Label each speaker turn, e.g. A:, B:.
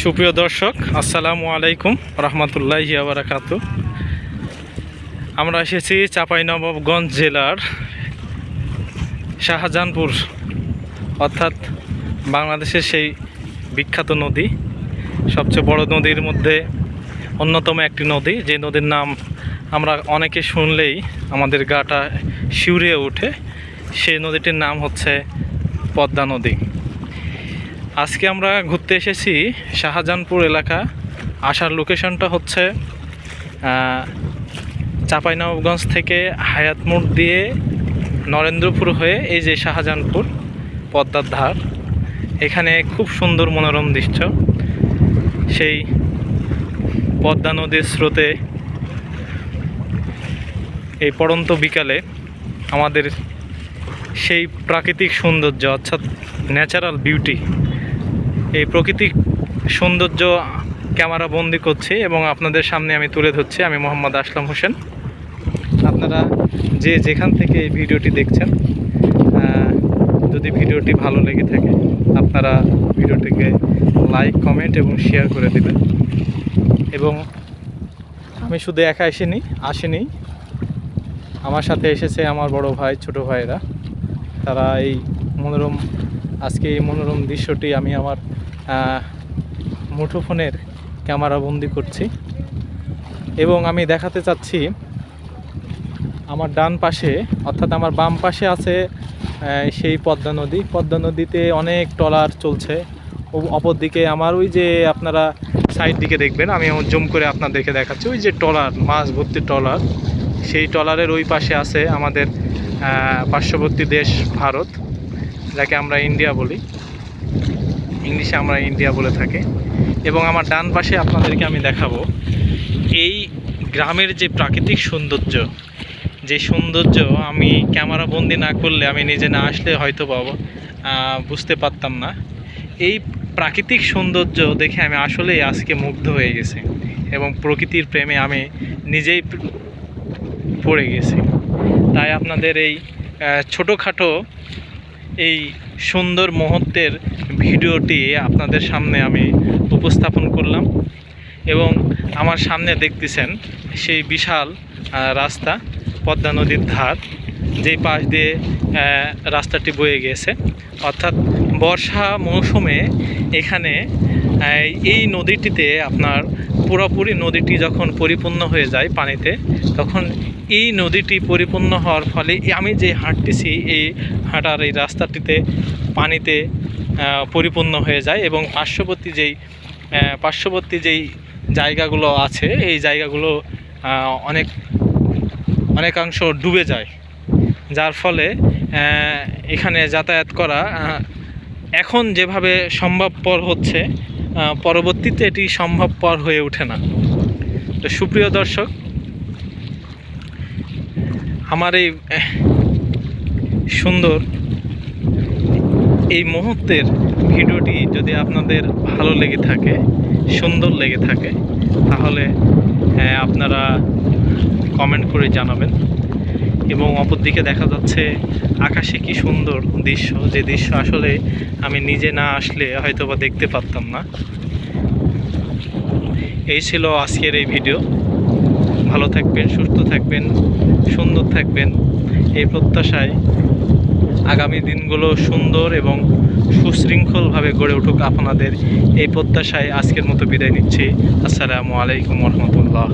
A: সুপ্রিয় দর্শক, আসসালামু আলাইকুম রহমতুল্লাহি ওয়া বারাকাতুহু। আমরা এসেছি চাঁপাইনবাবগঞ্জ জেলার শাহজাহানপুর, অর্থাৎ বাংলাদেশের সেই বিখ্যাত নদী, সবচেয়ে বড় নদীর মধ্যে অন্যতম একটি নদী, যে নদীর নাম আমরা অনেকে শুনলেই আমাদের গাটা শিউরে ওঠে। সেই নদীটির নাম হচ্ছে পদ্মা নদী। আজকে আমরা ঘুরতে এসেছি শাহজাহানপুর এলাকা। আসার লোকেশনটা হচ্ছে চাঁপাইনবাবগঞ্জ থেকে হায়াত মোড় দিয়ে নরেন্দ্রপুর হয়ে এই যে শাহজাহানপুর পদ্মার ধার, এখানে খুব সুন্দর মনোরম দৃশ্য। সেই পদ্মা নদীর স্রোতে এই পড়ন্ত বিকালে আমাদের সেই প্রাকৃতিক সৌন্দর্য, অর্থাৎ ন্যাচারাল বিউটি, এই প্রাকৃতিক সৌন্দর্য ক্যামেরা বন্দি করছি এবং আপনাদের সামনে আমি তুলে ধরছি। আমি মোহাম্মদ আসলাম হোসেন। আপনারা যে যেখান থেকে এই ভিডিওটি দেখছেন, যদি ভিডিওটি ভালো লেগে থাকে আপনারা ভিডিওটিকে লাইক, কমেন্ট এবং শেয়ার করে দেবেন। এবং আমি শুধু একা আসিনি, আমার সাথে এসেছে আমার বড় ভাই, ছোট ভাইরা। তারা আজকে এই মনোরম দৃশ্যটি আমি আমার মুঠোফোনের ক্যামেরা বন্দি করছি এবং আমি দেখাতে চাচ্ছি আমার ডান পাশে, অর্থাৎ আমার বাম পাশে আছে সেই পদ্মা নদী। পদ্মা নদীতে অনেক ট্রলার চলছে। অপর দিকে আমার ওই যে আপনারা সাইড দিকে দেখবেন, আমি জুম করে আপনাদেরকে দেখাচ্ছি, ওই যে ট্রলার, মাছ ভর্তি ট্রলার, সেই ট্রলারের ওই পাশে আছে আমাদের পার্শ্ববর্তী দেশ ভারত, যাকে আমরা ইন্ডিয়া বলি, ইংলিশে আমরা ইন্ডিয়া বলে থাকি। এবং আমার ডান পাশে আপনাদেরকে আমি দেখাবো এই গ্রামের যে প্রাকৃতিক সৌন্দর্য, যে সৌন্দর্য আমি ক্যামেরা বন্দি না করলে, আমি নিজে না আসলে হয়তো বুঝতে পারতাম না। এই প্রাকৃতিক সৌন্দর্য দেখে আমি আসলেই আজকে মুগ্ধ হয়ে গেছি এবং প্রকৃতির প্রেমে আমি নিজেই পড়ে গেছি। তাই আপনাদের এই ছোটোখাটো এই সুন্দর মুহূর্তের ভিডিওটি আপনাদের সামনে আমি উপস্থাপন করলাম। এবং আমার সামনে দেখতেছেন সেই বিশাল রাস্তা, পদ্মা নদীর ধার, যেই পাশ দিয়ে রাস্তাটি বয়ে গিয়েছে। অর্থাৎ বর্ষা মৌসুমে এখানে এই নদীটিতে আপনার পুরোপুরি নদীটি যখন পরিপূর্ণ হয়ে যায় পানিতে, তখন এই নদীটি পরিপূর্ণ হওয়ার ফলে আমি যে হাঁটতেছি, এই হাঁটার এই রাস্তাটিতে পানিতে পরিপূর্ণ হয়ে যায় এবং পার্শ্ববর্তী যেই জায়গাগুলো আছে, এই জায়গাগুলো অনেকাংশ ডুবে যায়, যার ফলে এখানে যাতায়াত করা এখন যেভাবে সম্ভবপর হচ্ছে, পরবর্তীতে এটি সম্ভবপর হয়ে ওঠে না। তো সুপ্রিয় দর্শক, আমার এই সুন্দর এই মুহূর্তের ভিডিওটি যদি আপনাদের ভালো লেগে থাকে, সুন্দর লেগে থাকে, তাহলে আপনারা কমেন্ট করে জানাবেন। এবং অপরদিকে দেখা যাচ্ছে আকাশে কি সুন্দর দৃশ্য, যে দৃশ্য আসলে আমি নিজে না আসলে হয়তো বা দেখতে পারতাম না। এই ছিল আজকের এই ভিডিও। ভালো থাকবেন, সুস্থ থাকবেন, সুন্দর থাকবেন, এই প্রত্যাশায় আগামী দিনগুলো সুন্দর এবং সুশৃঙ্খলভাবে গড়ে উঠুক আপনাদের, এই প্রত্যাশায় আজকের মতো বিদায় নিচ্ছি। আসসালামু আলাইকুম রহমতুল্লাহ।